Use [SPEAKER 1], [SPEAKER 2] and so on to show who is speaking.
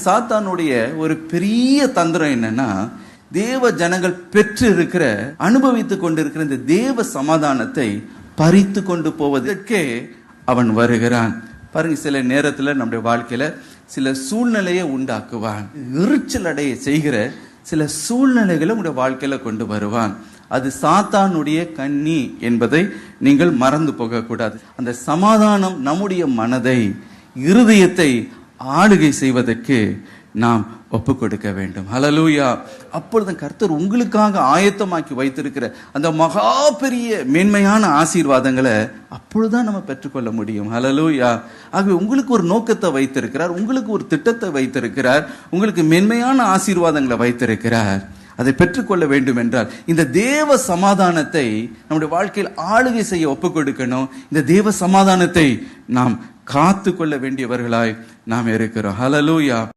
[SPEAKER 1] சாத்தானுடைய ஒரு பெரிய தந்திரம் என்னன்னா, தேவ ஜனங்கள் பெற்று இருக்கிற அனுபவித்துக் கொண்டிருக்கிற இந்த தேவ சமாதானத்தை பறித்து கொண்டு போவதற்கே அவன் வருகிறான். பாருங்க, சில நேரத்துல நம்முடைய வாழ்க்கையில சில சூழ்நிலையை உண்டாக்குவான். எரிச்சல் அடைய செய்கிற சில சூழ்நிலைகளை உங்களுடைய வாழ்க்கையில கொண்டு வருவான். அது சாத்தானுடைய கண்ணி என்பதை நீங்கள் மறந்து போக கூடாது. அந்த சமாதானம் நம்முடைய மனதை, இருதயத்தை ஆளுகை செய்வதற்கு நாம் ஒப்பு கொடுக்க வேண்டும். ஹல்லேலூயா. அப்பொழுது கர்த்தர் உங்களுக்காக ஆயத்தமாக்கி வைத்திருக்கிற அந்த மகா பெரிய மேன்மையான ஆசீர்வாதங்களை அப்பொழுதுதான் நம்ம பெற்றுக்கொள்ள முடியும். ஹல்லேலூயா. ஆகவே உங்களுக்கு ஒரு நோக்கத்தை வைத்திருக்கிறார், உங்களுக்கு ஒரு திட்டத்தை வைத்திருக்கிறார், உங்களுக்கு மேன்மையான ஆசீர்வாதங்களை வைத்திருக்கிறார். அதை பெற்றுக்கொள்ள வேண்டும் என்றால் இந்த தேவ சமாதானத்தை நம்முடைய வாழ்க்கையில் ஆளுகை செய்ய ஒப்பு கொடுக்கணும். இந்த தேவ சமாதானத்தை நாம் காத்து கொள்ள வேண்டியவர்களாய் நாம் இருக்கிறோம். ஹல்லேலூயா.